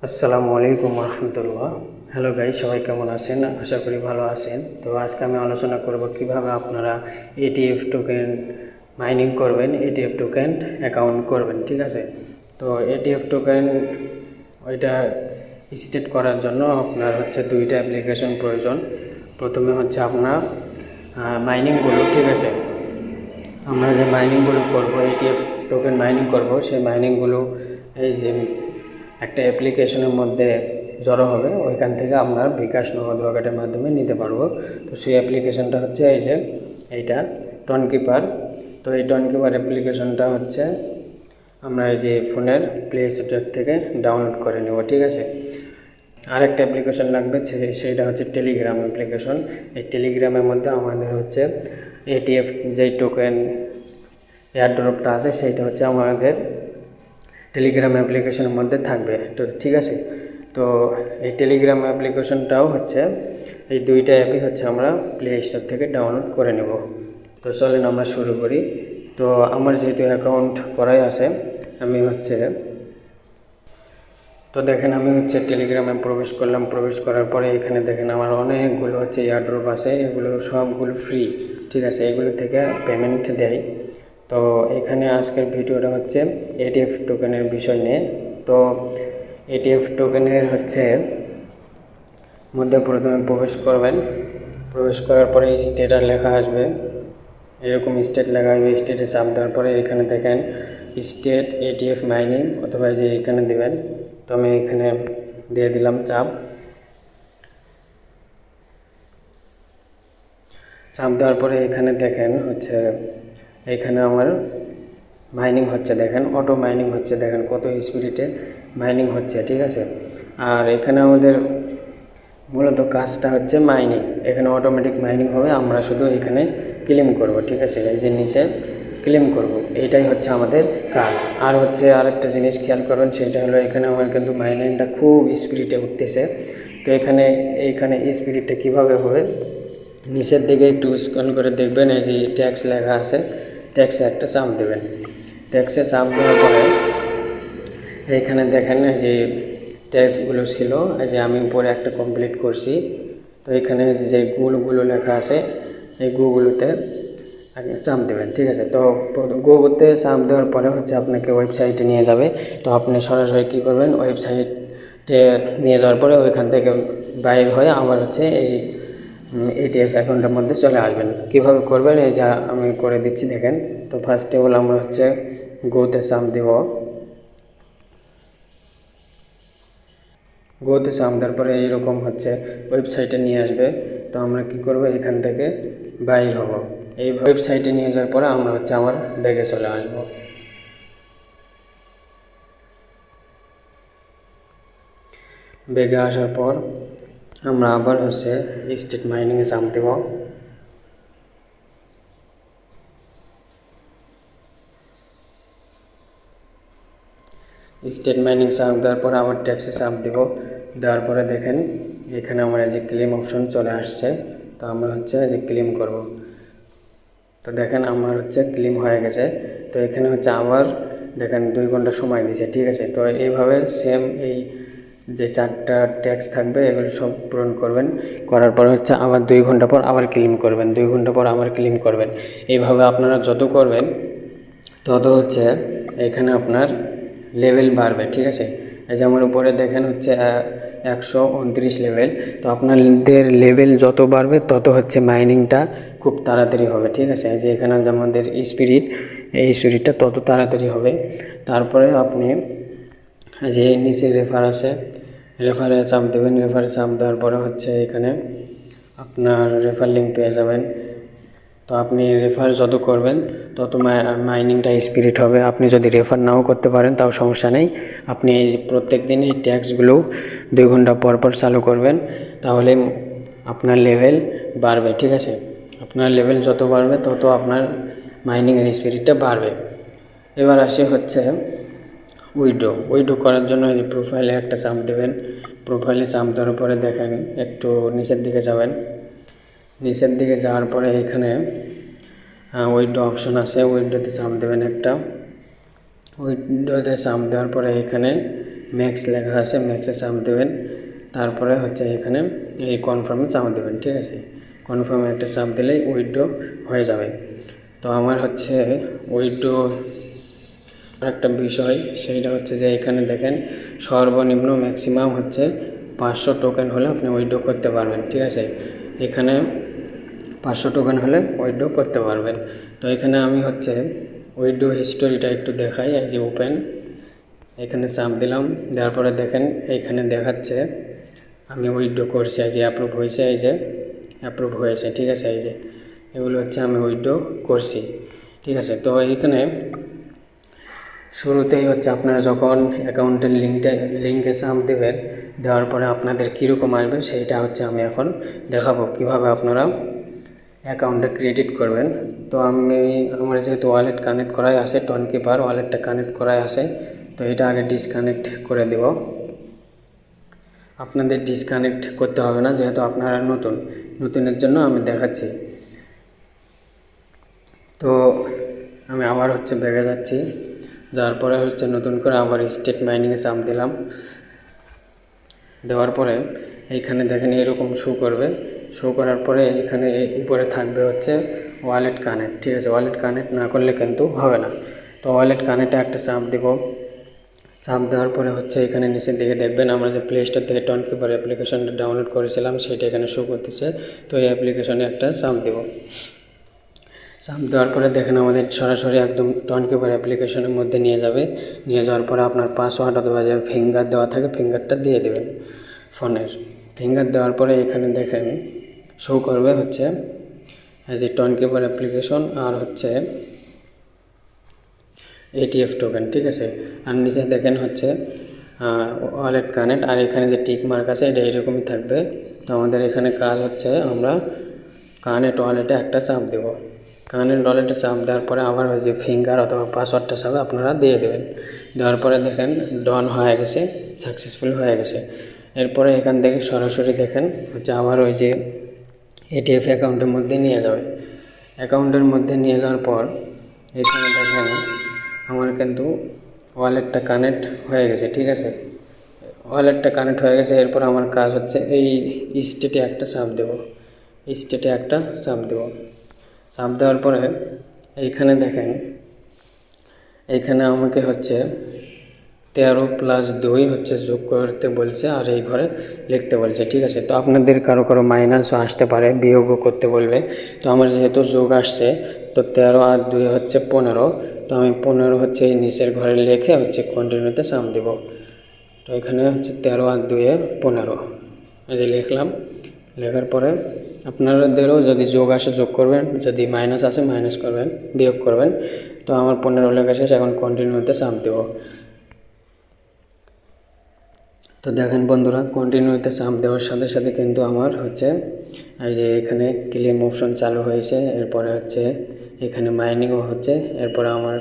আসসালামু আলাইকুম রহমতুল্লাহ। Hello guys, সবাই কেমন আছেন? আশা করি ভালো আছেন। তো আজকে আমি আলোচনা করব কিভাবে আপনারা এটিএফ টোকেন মাইনিং করবেন, এটিএফ টোকেন অ্যাকাউন্ট করবেন। ঠিক আছে, তো এটিএফ টোকেন ওইটা স্টেট করার জন্য আপনার দুইটা অ্যাপ্লিকেশন প্রয়োজন। প্রথমে আপনার মাইনিংগুলো, ঠিক আছে, আমরা যে মাইনিংগুলো করব, এটিএফ টোকেন মাইনিং করব, সেই মাইনিংগুলো এই যে একটা অ্যাপ্লিকেশনের মধ্যে জড়ো হবে, ওইখান থেকে আমরা বিকাশ নগদ রকেটের মাধ্যমে নিতে পারবো। তো সেই অ্যাপ্লিকেশনটা এইটা টনকিপার। তো এই টনকিপার অ্যাপ্লিকেশনটা আমরা এই যে ফোনের প্লে স্টোর থেকে ডাউনলোড করে নেব। ঠিক আছে, আরেকটা অ্যাপ্লিকেশন লাগবে, সেইটা টেলিগ্রাম অ্যাপ্লিকেশন। এই টেলিগ্রামের মধ্যে আমাদের এটিএফ যেই টোকেন এয়ারড্রপটা আছে সেইটা আমাদের টেলিগ্রাম অ্যাপ্লিকেশনের মধ্যে থাকবে। তো ঠিক আছে, তো এই টেলিগ্রাম অ্যাপ্লিকেশনটাও এই দুইটা অ্যাপই আমরা প্লে স্টোর থেকে ডাউনলোড করে নেব। তো চলেন আমরা শুরু করি। তো আমার যেহেতু অ্যাকাউন্ট করাই আছে, আমি তো দেখেন আমি টেলিগ্রামে প্রবেশ করলাম। প্রবেশ করার পরে এখানে দেখেন আমার অনেকগুলো এয়ারড্রপ আছে, এগুলো সবগুলো ফ্রি। ঠিক আছে, এগুলো থেকে পেমেন্ট দেয়। তো এখানে আজকের ভিডিওটা এটিএফ টোকেনের বিষয় নিয়ে। তো এটিএফ টোকেনের মধ্যে প্রথমে প্রবেশ করবেন। প্রবেশ করার পরে স্টেটার লেখা আসবে, এরকম স্টেট লেখা আসবে। স্টেটে চাপ দেওয়ার পরে এখানে দেখেন স্টেট এটিএফ মাইনিং, অথবা যে এখানে দেবেন। তো আমি এখানে দিয়ে দিলাম চাপ। চাপ দেওয়ার পরে এখানে দেখেন এখানে আমার মাইনিং দেখেন অটো মাইনিং দেখেন কত স্পিডে মাইনিং হচ্ছে। ঠিক আছে, আর এখানে আমাদের মূলত কাজটা মাইনিং। এখানে অটোমেটিক মাইনিং হবে, আমরা শুধু এখানে ক্লেম করব। ঠিক আছে, এই যে নিচে ক্লেম করব, এইটাই আমাদের কাজ। আর আরেকটা জিনিস খেয়াল করবেন, সেটা হলো এখানে আমার কিন্তু মাইনিংটা খুব স্পিডে উঠতেছে। তো এইখানে স্পিডটা কীভাবে হবে, নিচের দিকে একটু স্ক্রল করে দেখবেন, এই যে ট্যাক্স লেখা আছে, ট্যাক্সে একটা চাপ দেবেন। ট্যাক্সে চাপ দেওয়ার পরে এইখানে দেখেন যে ট্যাক্সগুলো ছিল, এই যে আমি উপরে একটা কমপ্লিট করছি। তো এখানে যে গুগুলো লেখা আছে, এই গুগুলোতে আগে চাপ দেবেন। ঠিক আছে, তো গুগলতে চাপ দেওয়ার পরে আপনাকে ওয়েবসাইটে নিয়ে যাবে। তো আপনি সরাসরি কী করবেন, ওয়েবসাইটে নিয়ে যাওয়ার পরে ওইখান থেকে বাইর হয়ে আবার এই এটিএফ অ্যাকাউন্টের মধ্যে চলে আসবেন। কীভাবে করবেন এই যা আমি করে দিচ্ছি দেখেন। তো ফার্স্টে হলো আমরা গোতে চাপ দেব। গোতে চাপ দেওয়ার পরে এইরকম ওয়েবসাইটে নিয়ে আসবে। তো আমরা কি করব, এখান থেকে বাইর হব। এই ওয়েবসাইটে নিয়ে যাওয়ার পরে আমরা আমার ব্যাগে চলে আসব। ব্যাগে আসার পর আমরা আবার স্টেট মাইনিংয়ে চাপ দেব। স্টেট মাইনিং চাপ দেওয়ার পর আবার ট্যাক্সে চাপ দেব। দেওয়ার পরে দেখেন এখানে আমার যে ক্লেম অপশন চলে আসছে। তো আমরা যে ক্লেম করব। তো দেখেন আমার ক্লেম হয়ে গেছে। তো এখানে আবার দেখেন 2 ঘন্টা সময় দিয়েছে। ঠিক আছে, তো এইভাবে সেম এই যে 4টা ট্যাক্স থাকবে এগুলো সব পূরণ করবেন। করার পর আবার 2 ঘন্টা পর আবার ক্লেম করবেন, 2 ঘন্টা পর আবার ক্লেম করবেন। এইভাবে আপনারা যত করবেন তত এখানে আপনার লেভেল বাড়বে। ঠিক আছে, এই যে আমার উপরে দেখেন 129 লেভেল। তো আপনাদের লেভেল যত বাড়বে তত মাইনিংটা খুব তাড়াতাড়ি হবে। ঠিক আছে, এই যে এখানে আমাদের এই স্পিরিটটা তত তাড়াতাড়ি হবে। তারপরে আপনি যে নিচে রেফার আছে, রেফারে চাপ দেবেন। রেফারে চাপ দেওয়ার পরে এখানে আপনার রেফার লিঙ্ক পেয়ে যাবেন। তো আপনি রেফার যত করবেন তত মাইনিংটা স্পিড হবে। আপনি যদি রেফার নাও করতে পারেন তাও সমস্যা নেই, আপনি এই প্রত্যেক দিন এই ট্যাক্সগুলো 2 ঘন্টা পর পর চালু করবেন, তাহলে আপনার লেভেল বাড়বে। ঠিক আছে, আপনার লেভেল যত বাড়বে তত আপনার মাইনিংয়ের স্পিডটা বাড়বে। এবার আসি উইড্রো করার জন্য এই প্রোফাইলে একটা চাপ দেবেন। প্রোফাইলে চাপ দেওয়ার পরে দেখেন একটু নিচের দিকে যাবেন। নিচের দিকে যাওয়ার পরে এখানে উইড্রো অপশন আছে, উইড্রোতে চাপ দেবেন একটা। উইড্রোতে চাপ দেওয়ার পরে এখানে ম্যাক্স লেখা আছে, ম্যাক্সে চাপ দেবেন। তারপরে হচ্ছে এখানে এই কনফার্মে চাপ দেবেন, ঠিক আছে। কনফার্মে একটা চাপ দিলেই উইথড্র হয়ে যাবে। তো আমার হচ্ছে উইথড্র একটা বিষয়, সেইটা হচ্ছে যে এখানে দেখেন সর্বনিম্ন ম্যাক্সিমাম হচ্ছে 500 টোকেন হলে আপনি উইথড্র করতে পারবেন, ঠিক আছে। এখানে 500 টোকেন হলে উইথড্র করতে পারবেন। তো এখানে আমি হচ্ছে উইথড্র হিস্টোরিটা একটু দেখাই। এই যে ওপেন, এখানে চাপ দিলাম, দেওয়ার পরে দেখেন এইখানে দেখাচ্ছে আমি উইথড্র করছি, এই যে অ্যাপ্রুভ হয়েছে, এই যে অ্যাপ্রুভ হয়েছে, ঠিক আছে। এই যে এগুলো হচ্ছে আমি উইথড্র করছি, ঠিক আছে। তো এইখানে শুরুতেই হচ্ছে আপনারা যখন অ্যাকাউন্টের লিঙ্কে চাপ দেবেন, দেওয়ার পরে আপনাদের কীরকম আসবে সেইটা হচ্ছে আমি এখন দেখাবো কীভাবে আপনারা অ্যাকাউন্টে ক্রেডিট করবেন। তো আমার যেহেতু ওয়ালেট কানেক্ট করাই আছে, টোনকিপার ওয়ালেটটা কানেক্ট করাই আছে, তো এটা আগে ডিসকানেক্ট করে দেব। আপনাদের ডিসকানেক্ট করতে হবে না, যেহেতু আপনারা নতুনের জন্য আমি দেখাচ্ছি। তো আমি আবার হচ্ছে ব্যাগে যাচ্ছি, যাওয়ার পরে হচ্ছে নতুন করে আবার স্টেট মাইনিংয়ে চাপ দিলাম। দেওয়ার পরে এইখানে দেখেন এরকম শো করবে। শো করার পরে এখানে উপরে থাকবে হচ্ছে ওয়ালেট কানেক্ট, ঠিক আছে। ওয়ালেট কানেক্ট না করলে কিন্তু হবে না। তো ওয়ালেট কানেক্টে একটা চাপ দেব। চাপ দেওয়ার পরে হচ্ছে এখানে নিচের দিকে দেখবেন আমরা যে প্লে স্টোর থেকে টোনকিপার অ্যাপ্লিকেশনটা ডাউনলোড করেছিলাম সেটা এখানে শো করতেছে। তো এই অ্যাপ্লিকেশনে একটা চাপ দেব। চাপ দেওয়ার পরে দেখেন আমাদের সরাসরি একদম টোনকিপার অ্যাপ্লিকেশনের মধ্যে নিয়ে যাবে। নিয়ে যাওয়ার পরে আপনার পাসওয়ার্ড অথবা যে ফিঙ্গার দেওয়া থাকে ফিঙ্গারটা দিয়ে দেবেন ফোনের। ফিঙ্গার দেওয়ার পরে এখানে দেখেন শো করবে হচ্ছে এই যে টোনকিপার অ্যাপ্লিকেশন আর হচ্ছে এটিএফ টোকেন, ঠিক আছে। আর নিচে দেখেন হচ্ছে ওয়ালেট কানেক্ট, আর এখানে যে টিক মার্ক আছে এটা এরকমই থাকবে। তো আমাদের এখানে কাজ হচ্ছে আমরা কানেক্ট ওয়ালেটে একটা চাপ দেব। কানেক্ট ওয়ালেটে চাপ দেওয়ার পরে আবার ওই যে ফিঙ্গার অথবা পাসওয়ার্ডটা চাপ আপনারা দিয়ে দেবেন। দেওয়ার পরে দেখেন ডন হয়ে গেছে, সাকসেসফুল হয়ে গেছে। এরপরে এখান থেকে সরাসরি দেখেন হচ্ছে আবার ওই যে এটিএফ অ্যাকাউন্টের মধ্যে নিয়ে যাবে। অ্যাকাউন্টের মধ্যে নিয়ে যাওয়ার পর এখানে দেখেন আমার কিন্তু ওয়ালেটটা কানেক্ট হয়ে গেছে, ঠিক আছে। ওয়ালেটটা কানেক্ট হয়ে গেছে। এরপর আমার কাজ হচ্ছে এই স্টেটে একটা চাপ দেব। স্টেটে একটা চাপ দেব। চাপ দেওয়ার পরে এইখানে দেখেন এইখানে আমাকে হচ্ছে 13+2 হচ্ছে যোগ করতে বলছে, আর এই ঘরে লিখতে বলছে, ঠিক আছে। তো আপনাদের কারো কারো মাইনাসও আসতে পারে, বিয়োগও করতে বলবে। তো আমার যেহেতু যোগ আসছে, তো 13 আর 2 হচ্ছে 15। তো আমি 15 হচ্ছে এই নিচের ঘরে লিখে হচ্ছে কন্টিনিউতে চাপ দেব। তো এখানে হচ্ছে 13 আর 2 15 এই যে লিখলাম। লেখার পরে আপনাদেরও যদি যোগ আসে যোগ করবেন, যদি মাইনাস আসে মাইনাস করবেন, বিয়োগ করবেন। তো আমার 15 লেখা শেষ, এখন কন্টিনিউতে চাপ দেব। তো দেখেন বন্ধুরা কন্টিনিউতে চাপ দেওয়ার সাথে সাথে কিন্তু আমার হচ্ছে এই যে এখানে ক্লেম অপশন চালু হয়েছে। এরপরে হচ্ছে এখানে মাইনিংও হচ্ছে। এরপরে আমার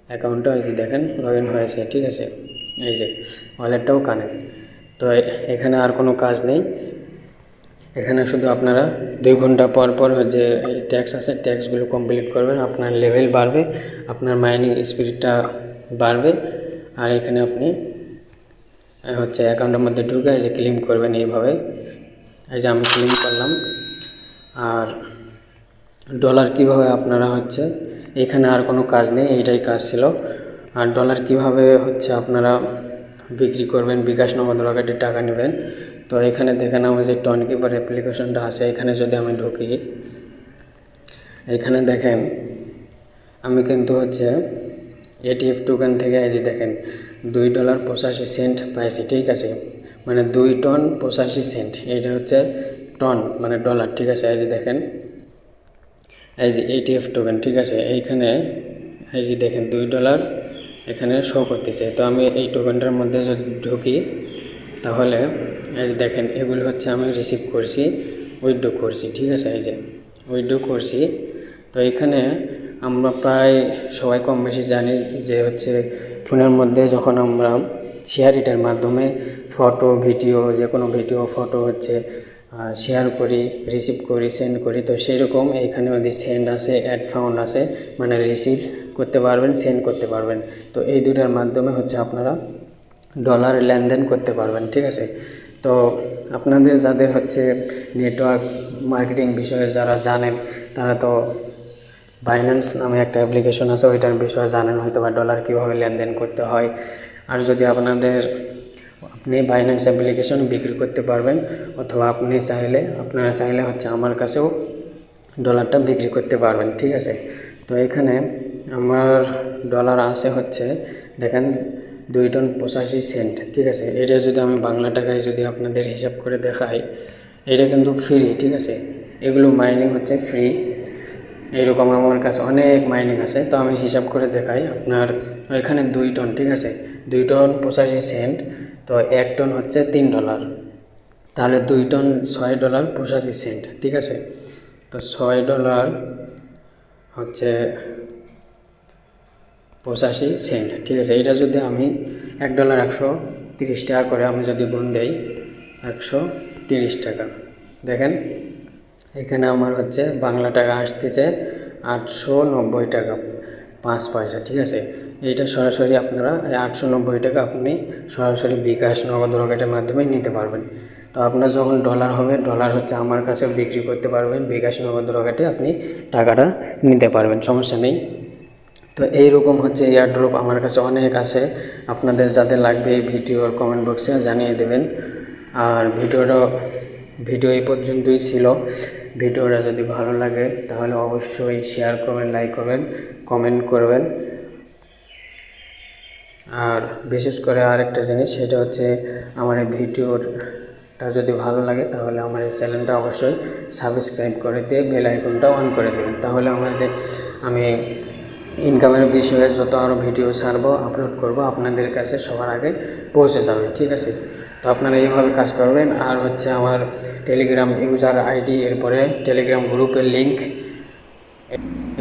অ্যাকাউন্টটা এই যে দেখেন লগ ইন হয়েছে, ঠিক আছে। এই যে ওয়ালেটটাও কানেক্ট। তো এখানে আর কোনো কাজ নেই। এখানে শুধু আপনারা 2 ঘন্টা পর পর যে ট্যাক্স আছে ট্যাক্সগুলো কমপ্লিট করবেন, আপনার লেভেল বাড়বে, আপনার মাইনিং স্পিডটা বাড়বে। আর এখানে আপনি হচ্ছে অ্যাকাউন্টের মধ্যে ঢুকে এই যে ক্লেম করবেন এইভাবে। এই যে আমি ক্লেম করলাম। আর ডলার কিভাবে আপনারা হচ্ছে এখানে আর কোনো কাজ নেই, এইটাই কাজ ছিল। আর ডলার কিভাবে হচ্ছে আপনারা বিক্রি করবেন, বিকাশ নগদ রকেটে টাকা নেবেন। তো এখানে দেখেন আমার যে টোনকিপার অ্যাপ্লিকেশনটা আছে, এখানে যদি আমি ঢুকি, এখানে দেখেন আমি কিন্তু হচ্ছে এটিএফ টোকেন থেকে এই যে দেখেন $2.85 পাইছি, ঠিক আছে। মানে 2 টন 85 সেন্ট, এইটা হচ্ছে টন মানে ডলার, ঠিক আছে। এই যে দেখেন এই যে এটিএফ টোকেন, ঠিক আছে। এইখানে এই যে দেখেন $2 এখানে শো করতেছে। তো আমি এই টোকেনটার মধ্যে যদি ঢুকি তাহলে এই যে দেখেন এগুলো হচ্ছে আমি রিসিভ করছি, উইথড্র করছি, ঠিক আছে। এই যে উইথড্র করছি। তো এখানে আমরা প্রায় সবাই কম বেশি জানি যে হচ্ছে ফোনের মধ্যে যখন আমরা শেয়ার ইটের মাধ্যমে ফটো ভিডিও যে কোনো ভিডিও ফটো হচ্ছে শেয়ার করি, রিসিভ করি, সেন্ড করি, তো সেরকম এইখানে যদি সেন্ড আছে অ্যাড ফাউন্ড আছে, মানে রিসিভ করতে পারবেন, সেন্ড করতে পারবেন। তো এই দুটার মাধ্যমে হচ্ছে আপনারা ডলার লেনদেন করতে পারবেন, ঠিক আছে। তো আপনাদের যাদের হচ্ছে নেটওয়ার্ক মার্কেটিং বিষয়ে যারা জানেন তারা তো বাইন্যান্স নামে একটা অ্যাপ্লিকেশন আছে, ওইটার বিষয়ে জানেন হয়তো বা ডলার কীভাবে লেনদেন করতে হয়। আর যদি আপনি বাইন্যান্স অ্যাপ্লিকেশন বিক্রি করতে পারবেন, অথবা আপনারা চাইলে হচ্ছে আমার কাছেও ডলারটা বিক্রি করতে পারবেন, ঠিক আছে। তো এখানে আমার ডলার আছে হচ্ছে দেখেন 2 টন 85 সেন্ট, ঠিক আছে। এটা যদি আমি বাংলা টাকায় যদি আপনাদের হিসাব করে দেখাই, এটা কিন্তু ফ্রি, ঠিক আছে। এগুলো মাইনিং হচ্ছে ফ্রি, এইরকম আমার কাছে অনেক মাইনিং আছে। তো আমি হিসাব করে দেখাই আপনার, এখানে 2 টন, ঠিক আছে, 2 টন 85 সেন্ট, তো 1 টন হচ্ছে $3, তাহলে 2 টন $6 85 সেন্ট, ঠিক আছে। তো $6 হচ্ছে 85 সেন্ট, ঠিক আছে। এটা যদি আমি $1 130 টাকা করে আমি যদি গুণ দেই, 130 টাকা, দেখেন এখানে আমার হচ্ছে বাংলা টাকা আসতেছে 890 টাকা 5 পয়সা, ঠিক আছে। এইটা সরাসরি আপনারা 890 টাকা আপনি সরাসরি বিকাশ নগদ রকেটের মাধ্যমে নিতে পারবেন। তো আপনার যখন ডলার হবে, ডলার হচ্ছে আমার কাছেও বিক্রি করতে পারবেন, বিকাশ নগদ রকেটে আপনি টাকাটা নিতে পারবেন, সমস্যা নেই। তো এইরকম হচ্ছে এয়ারড্রপ আমার কাছে অনেক আছে, আপনাদের যাদের লাগবে এই ভিডিওর কমেন্ট বক্সে জানিয়ে দেবেন। আর ভিডিও এই পর্যন্তই ছিল। ভিডিওটা যদি ভালো লাগে তাহলে অবশ্যই শেয়ার করবেন, লাইক করবেন, কমেন্ট করবেন। আর বিশেষ করে আরেকটা জিনিস, সেটা হচ্ছে আমার এই ভিডিওটা যদি ভালো লাগে তাহলে আমার এই চ্যানেলটা অবশ্যই সাবস্ক্রাইব করে দিয়ে বেল আইকনটা অন করে দেবেন, তাহলে আমি ইনকামের বিষয়ে যত আরও ভিডিও ছাড়বো, আপলোড করব, আপনাদের কাছে সবার আগে পৌঁছে যাবে, ঠিক আছে। তো আপনারা এইভাবে কাজ করবেন। আর হচ্ছে আমার টেলিগ্রাম ইউজার আইডি, এরপরে টেলিগ্রাম গ্রুপের লিঙ্ক,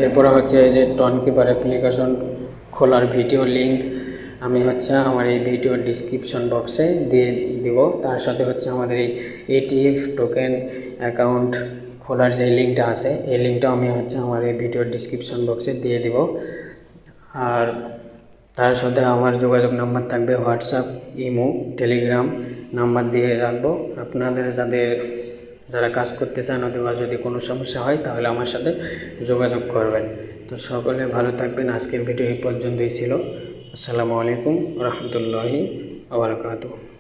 এরপরে হচ্ছে এই যে টনকিপার অ্যাপ্লিকেশন খোলার ভিডিও লিঙ্ক আমি হচ্ছে আমার এই ভিডিওর ডিসক্রিপশন বক্সে দিয়ে দিব। তার সাথে হচ্ছে আমাদের এই ETF টোকেন অ্যাকাউন্ট খোলার যে লিঙ্কটা আছে, এই লিঙ্কটাও আমি হচ্ছে আমার এই ভিডিওর ডিসক্রিপশন বক্সে দিয়ে দিব। আর তার সাথে আমার যোগাযোগ নাম্বার থাকবে, হোয়াটসঅ্যাপ, ইমো, টেলিগ্রাম নাম্বার দিয়ে রাখবো। আপনাদের যারা কাজ করতে চান অথবা যদি কোনো সমস্যা হয় তাহলে আমার সাথে যোগাযোগ করবেন। তো সকলে ভালো থাকবেন। আজকের ভিডিও এই পর্যন্তই ছিল। আসসালামু আলাইকুম রহমতুল্লাহি ওয়া বারাকাতুহু।